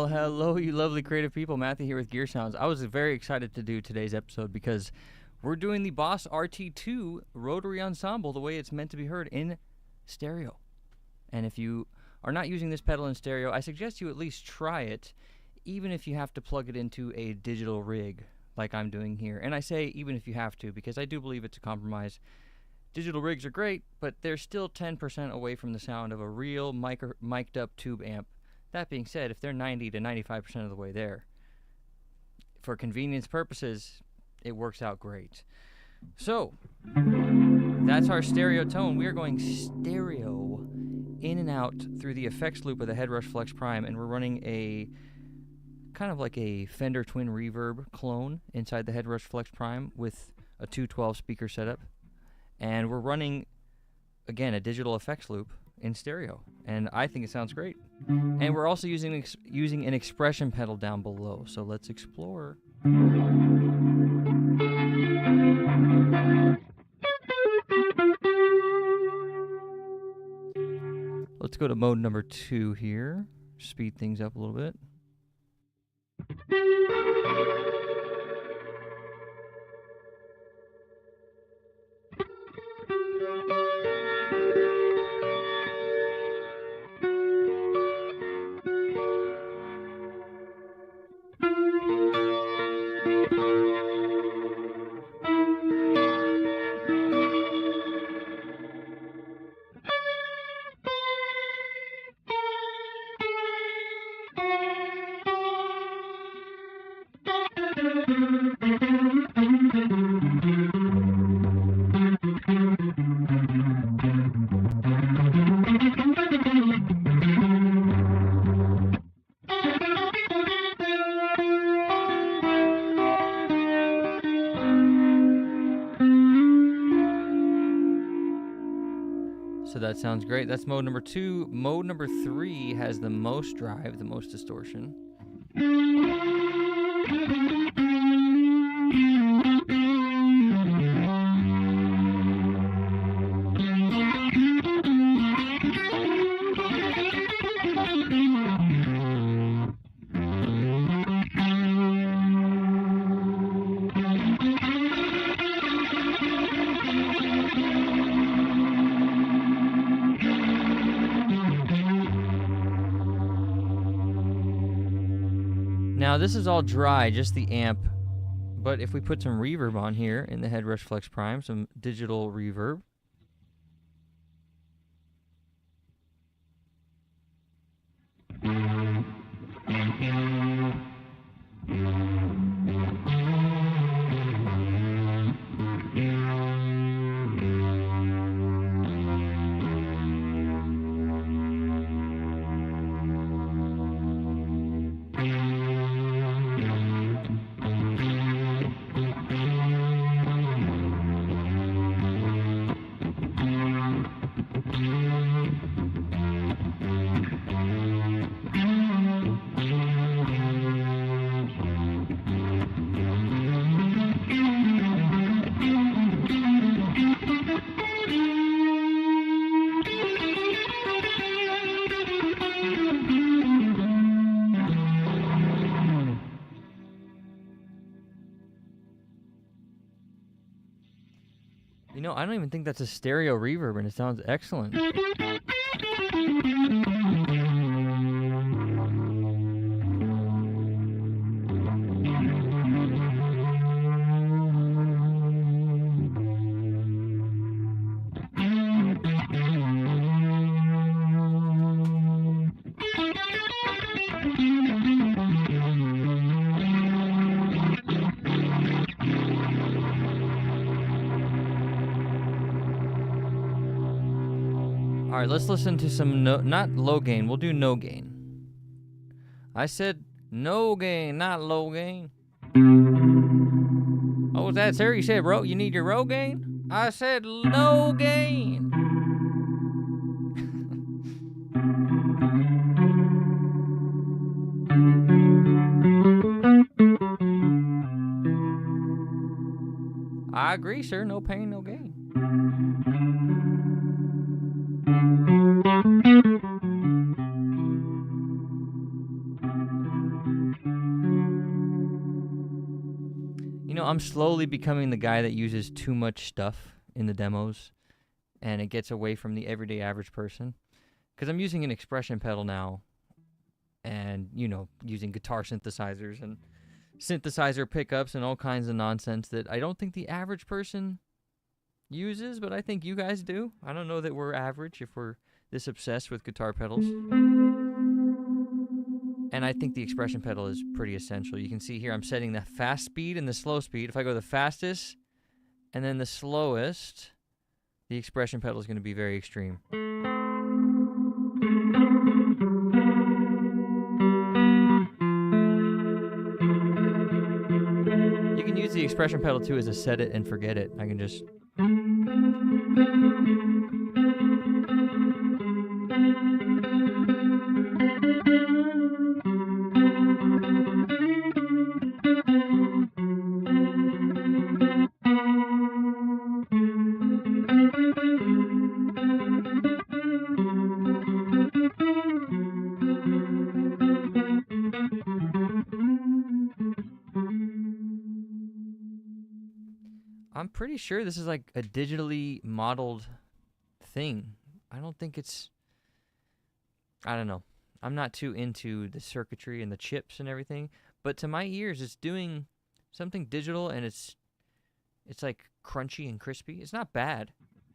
Well, hello, you lovely creative people. Matthew here with Gear Sounds. I was very excited to do today's episode because we're doing the Boss RT2 Rotary Ensemble the way it's meant to be heard in stereo. And if you are not using this pedal in stereo, I suggest you at least try it, even if you have to plug it into a digital rig like I'm doing here. And I say even if you have to because I do believe it's a compromise. Digital rigs are great, but they're still 10% away from the sound of a real mic'd up tube amp. That being said, if they're 90 to 95% of the way there, for convenience purposes, it works out great. So, that's our stereo tone. We are going stereo in and out through the effects loop of the Headrush Flex Prime, and we're running a kind of like a Fender Twin Reverb clone inside the Headrush Flex Prime with a 212 speaker setup. And we're running, again, a digital effects loop in stereo, and I think it sounds great. And we're also using an expression pedal down below, so let's explore. Let's go to mode number 2 here, speed things up a little bit. So that sounds great. That's mode number 2. Mode number 3 has the most drive, the most distortion. Now this is all dry, just the amp, but if we put some reverb on here in the Headrush Flex Prime, some digital reverb. You know, I don't even think that's a stereo reverb, and it sounds excellent. All right, let's listen to some not low gain. We'll do no gain. I said no gain, not low gain. Oh, was that, sir? You said you need your low gain? I said low gain. I agree, sir. No pain, no gain. I'm slowly becoming the guy that uses too much stuff in the demos, and it gets away from the everyday average person. Because I'm using an expression pedal now, and, using guitar synthesizers and synthesizer pickups and all kinds of nonsense that I don't think the average person uses, but I think you guys do. I don't know that we're average if we're this obsessed with guitar pedals. And I think the expression pedal is pretty essential. You can see here I'm setting the fast speed and the slow speed. If I go the fastest and then the slowest, the expression pedal is going to be very extreme. You can use the expression pedal too as a set it and forget it. I can just... I'm pretty sure this is like a digitally modeled thing. I don't think it's... I don't know. I'm not too into the circuitry and the chips and everything, but to my ears, it's doing something digital, and it's like crunchy and crispy. It's not bad,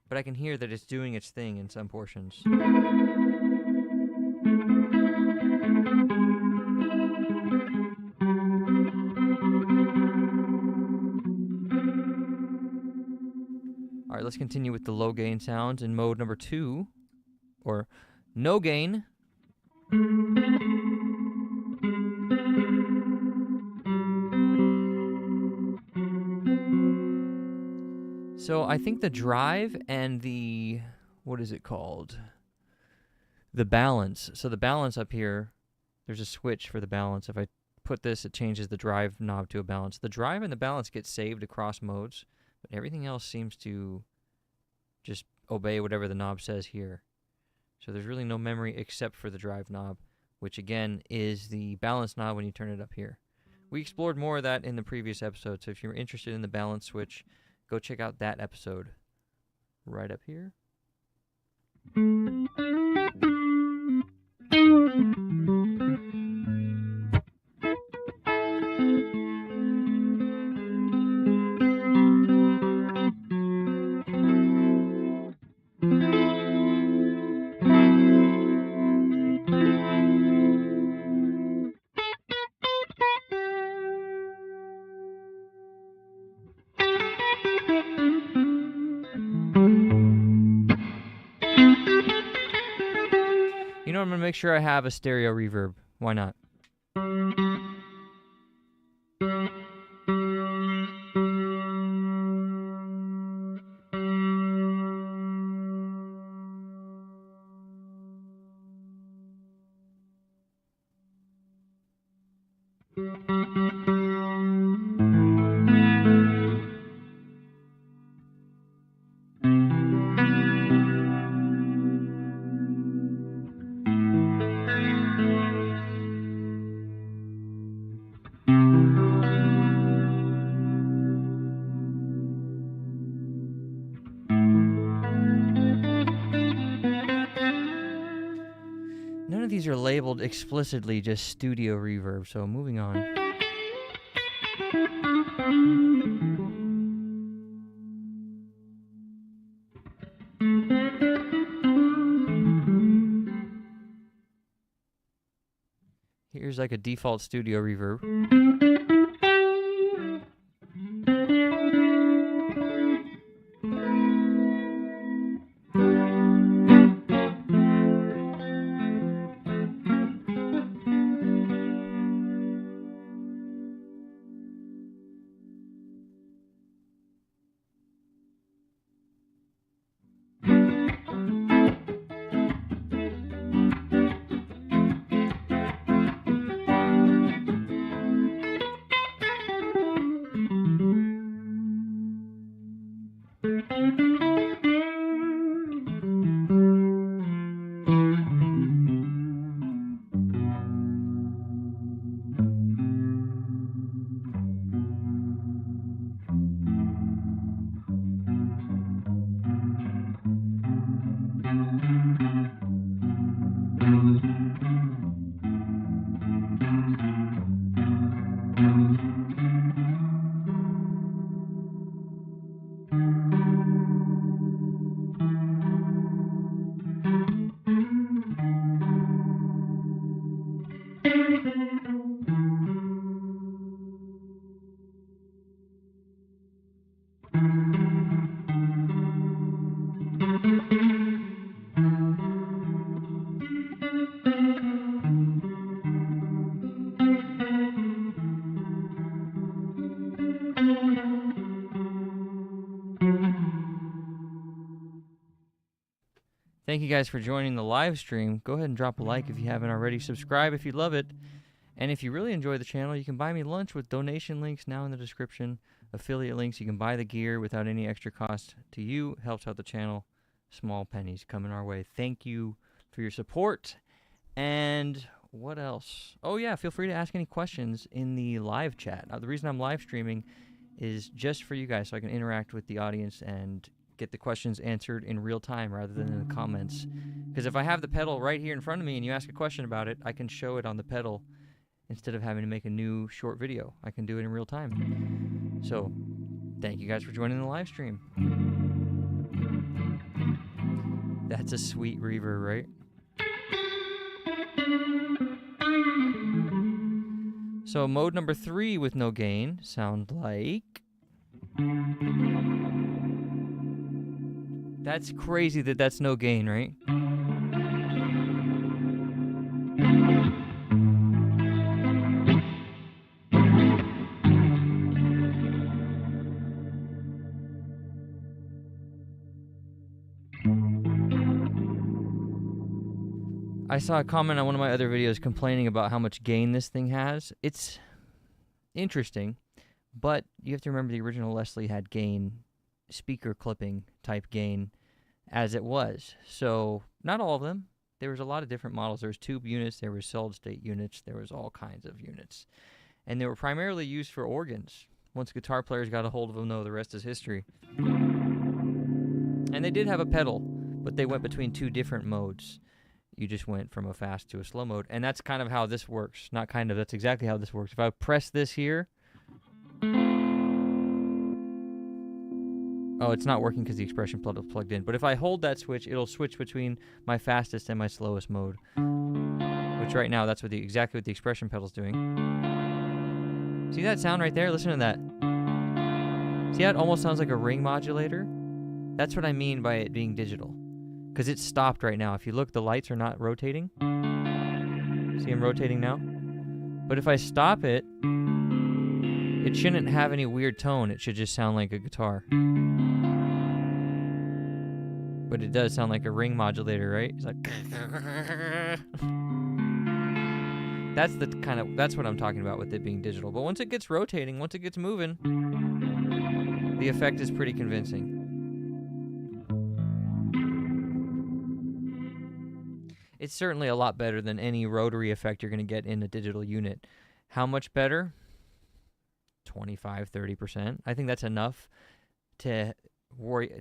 but I can hear that it's doing its thing in some portions. All right, let's continue with the low gain sounds in mode number 2, or no gain. So I think the drive and the, what is it called? The balance. So the balance up here, there's a switch for the balance. If I put this, it changes the drive knob to a balance. The drive and the balance get saved across modes, but everything else seems to just obey whatever the knob says here. So there's really no memory except for the drive knob, which again is the balance knob when you turn it up here. We explored more of that in the previous episode, so if you're interested in the balance switch, go check out that episode right up here. You know, I'm going to make sure I have a stereo reverb. Why not? None of these are labeled explicitly just studio reverb, so moving on. Here's like a default studio reverb. Thank you guys for joining the live stream. Go ahead and drop a like if you haven't already. Subscribe if you love it. And if you really enjoy the channel, you can buy me lunch with donation links now in the description. Affiliate links. You can buy the gear without any extra cost to you. Helps out the channel. Small pennies coming our way. Thank you for your support. And what else? Oh, yeah, feel free to ask any questions in the live chat. The reason I'm live streaming is just for you guys, so I can interact with the audience and get the questions answered in real time rather than in the comments. Because if I have the pedal right here in front of me and you ask a question about it, I can show it on the pedal instead of having to make a new short video. I can do it in real time. So, thank you guys for joining the live stream. That's a sweet reverb, right? So, mode number 3 with no gain sound like... That's crazy that that's no gain, right? I saw a comment on one of my other videos complaining about how much gain this thing has. It's interesting, but you have to remember the original Leslie had gain, speaker clipping type gain as it was. So, not all of them. There was a lot of different models. There was tube units, there was solid state units, there was all kinds of units. And they were primarily used for organs. Once guitar players got a hold of them, though, the rest is history. And they did have a pedal, but they went between 2 different modes. You just went from a fast to a slow mode. And that's kind of how this works. Not kind of, that's exactly how this works. If I press this here... Oh, it's not working because the expression plug is plugged in. But if I hold that switch, it'll switch between my fastest and my slowest mode. Which right now, that's what exactly what the expression pedal's doing. See that sound right there? Listen to that. See how it almost sounds like a ring modulator? That's what I mean by it being digital. Because it's stopped right now. If you look, the lights are not rotating. See them rotating now? But if I stop it, it shouldn't have any weird tone. It should just sound like a guitar. But it does sound like a ring modulator, right? It's like... That's what I'm talking about with it being digital. But once it gets rotating, once it gets moving, the effect is pretty convincing. It's certainly a lot better than any rotary effect you're going to get in a digital unit. How much better? 25, 30%. I think that's enough to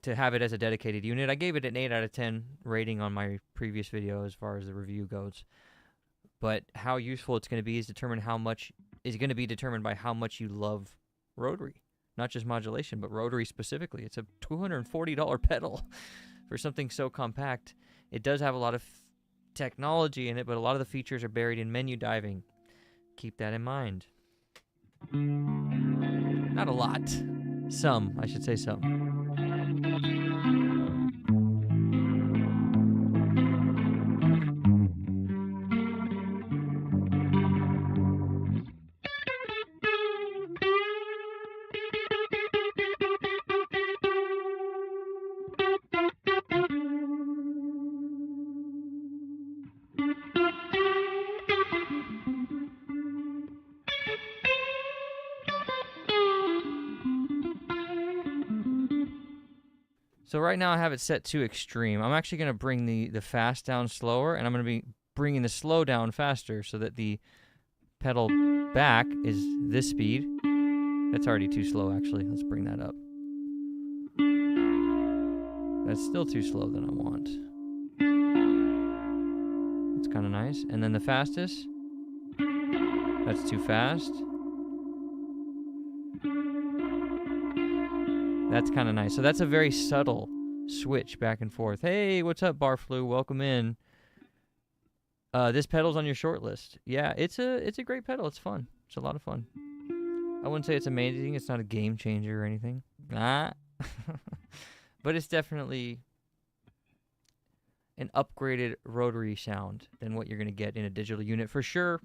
have it as a dedicated unit. I gave it an 8 out of 10 rating on my previous video as far as the review goes. But how useful it's going to be is going to be determined by how much you love rotary. Not just modulation, but rotary specifically. It's a $240 pedal for something so compact. It does have a lot of technology in it, but a lot of the features are buried in menu diving. Keep that in mind. Not a lot. Some, I should say some. So right now I have it set to extreme. I'm actually going to bring the fast down slower, and I'm going to be bringing the slow down faster so that the pedal back is this speed. That's already too slow, actually. Let's bring that up. That's still too slow than I want. That's kind of nice. And then the fastest. That's too fast. That's kind of nice. So that's a very subtle switch back and forth. Hey, what's up, Barflu? Welcome in. This pedal's on your short list. Yeah, it's a great pedal. It's fun. It's a lot of fun. I wouldn't say it's amazing. It's not a game changer or anything. But it's definitely an upgraded rotary sound than what you're going to get in a digital unit for sure.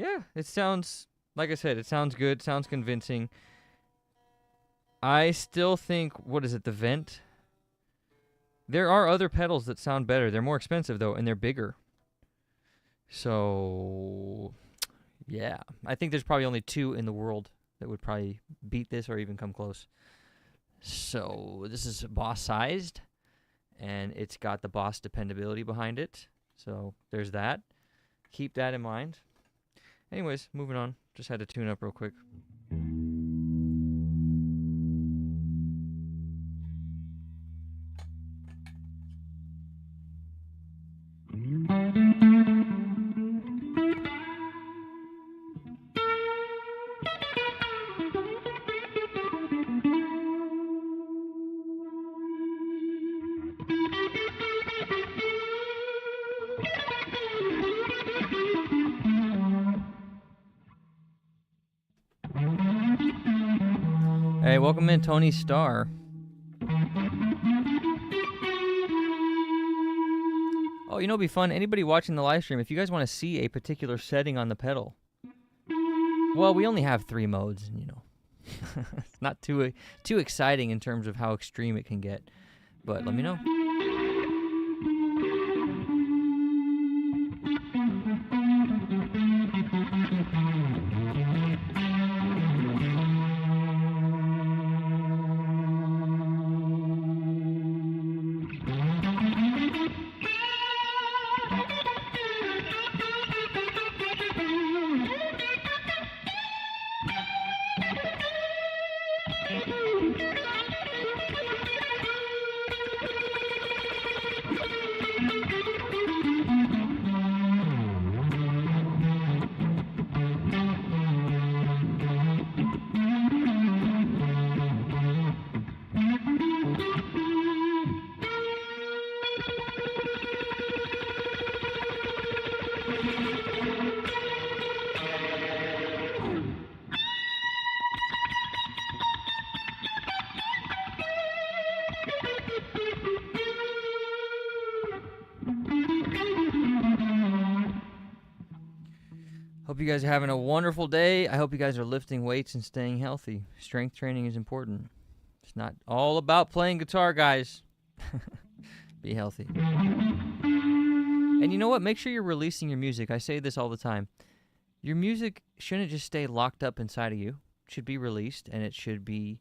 Yeah, it sounds, like I said, it sounds good, sounds convincing. I still think, what is it, the vent? There are other pedals that sound better. They're more expensive, though, and they're bigger. So, yeah. I think there's probably only 2 in the world that would probably beat this or even come close. So, this is Boss-sized, and it's got the Boss dependability behind it. So, there's that. Keep that in mind. Anyways, moving on. Just had to tune up real quick. Hey, welcome in, Tony Starr. Oh, you know, it'd be fun. Anybody watching the live stream, if you guys want to see a particular setting on the pedal, well, we only have 3 modes, you know. It's not too exciting in terms of how extreme it can get, but let me know. Hope you guys are having a wonderful day. I hope you guys are lifting weights and staying healthy. Strength training is important. It's not all about playing guitar, guys. Be healthy. And you know what? Make sure you're releasing your music. I say this all the time. Your music shouldn't just stay locked up inside of you. It should be released, and it should be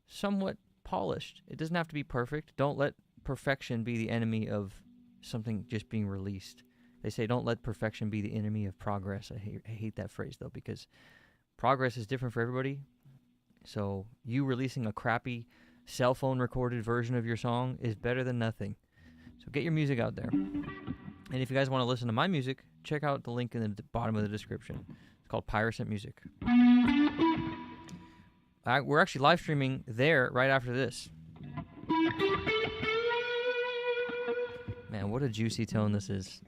somewhat polished. It doesn't have to be perfect. Don't let perfection be the enemy of something just being released. They say don't let perfection be the enemy of progress. I hate that phrase, though, because progress is different for everybody. So you releasing a crappy cell phone recorded version of your song is better than nothing. So get your music out there. And if you guys want to listen to my music, check out the link in the bottom of the description. It's called Pyrocent Music. We're actually live streaming there right after this. Man, what a juicy tone this is.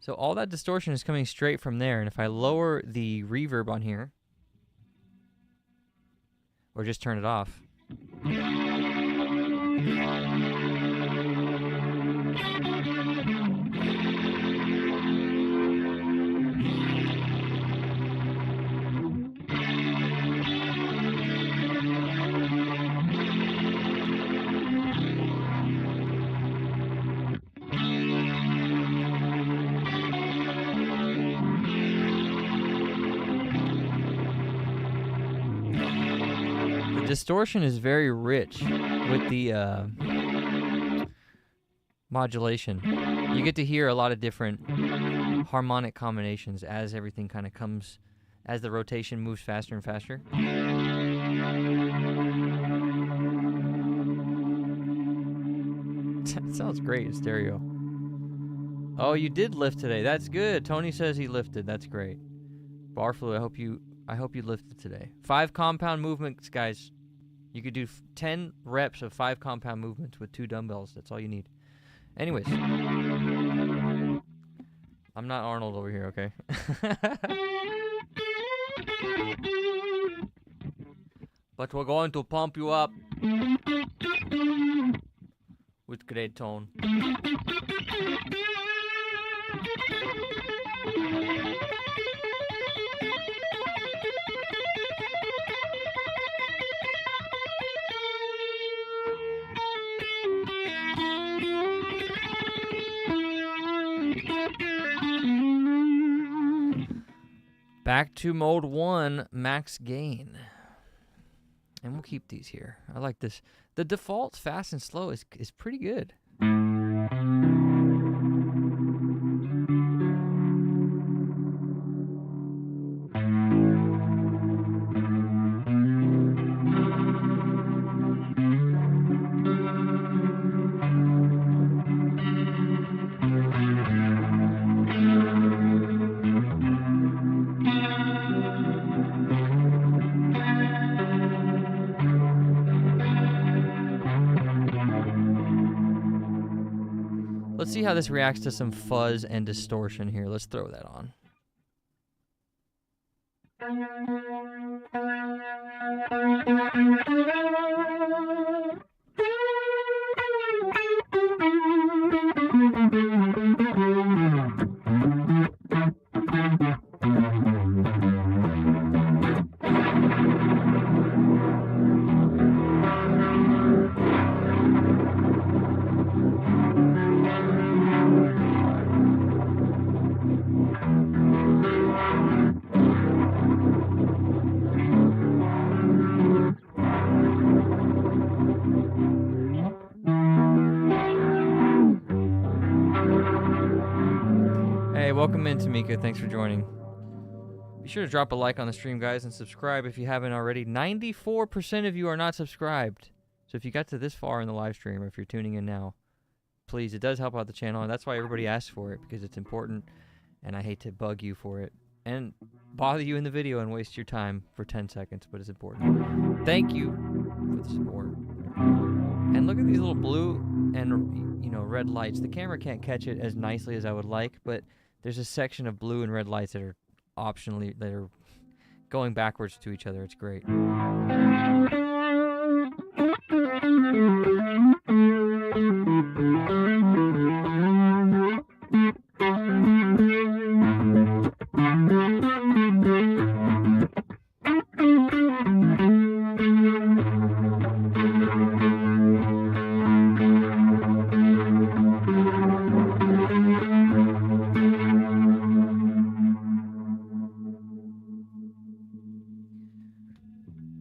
So all that distortion is coming straight from there, and if I lower the reverb on here, or just turn it off, distortion is very rich with the modulation. You get to hear a lot of different harmonic combinations as everything kind of comes, as the rotation moves faster and faster. That sounds great in stereo. Oh, you did lift today. That's good. Tony says he lifted. That's great. Barflu, I hope you lifted today. 5 compound movements, guys. You could do 10 reps of 5 compound movements with 2 dumbbells. That's all you need. Anyways. I'm not Arnold over here, okay? But we're going to pump you up with great tone. Back to mode 1, max gain. And we'll keep these here. I like this. The default fast and slow is pretty good. Let's see how this reacts to some fuzz and distortion here. Let's throw that on. Hey, welcome in, Tamika. Thanks for joining. Be sure to drop a like on the stream, guys, and subscribe if you haven't already. 94% of you are not subscribed. So if you got to this far in the live stream, or if you're tuning in now, please, it does help out the channel, and that's why everybody asks for it, because it's important, and I hate to bug you for it and bother you in the video and waste your time for 10 seconds, but it's important. Thank you for the support. And look at these little blue and, you know, red lights. The camera can't catch it as nicely as I would like, but there's a section of blue and red lights that are optionally, that are going backwards to each other. It's great.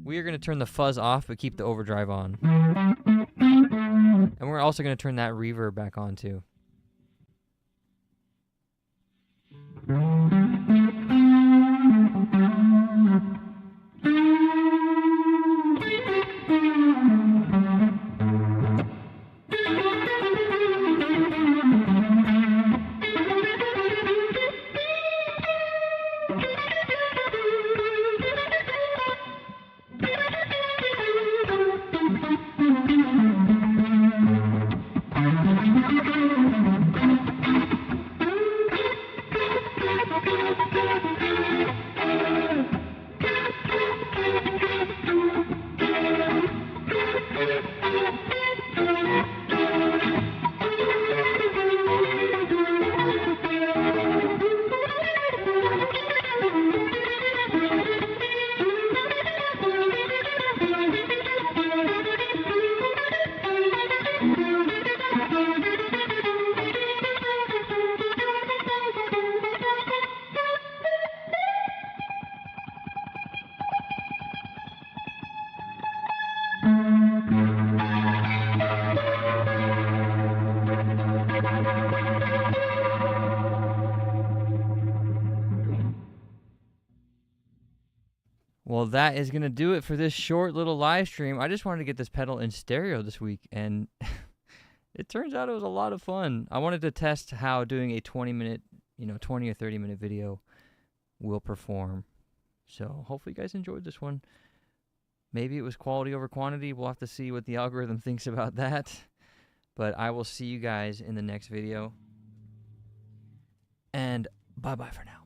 We are going to turn the fuzz off, but keep the overdrive on. And we're also going to turn that reverb back on, too. Well, that is going to do it for this short little live stream. I just wanted to get this pedal in stereo this week, and it turns out it was a lot of fun. I wanted to test how doing a 20-minute, 20 or 30-minute video will perform. So hopefully you guys enjoyed this one. Maybe it was quality over quantity. We'll have to see what the algorithm thinks about that. But I will see you guys in the next video. And bye-bye for now.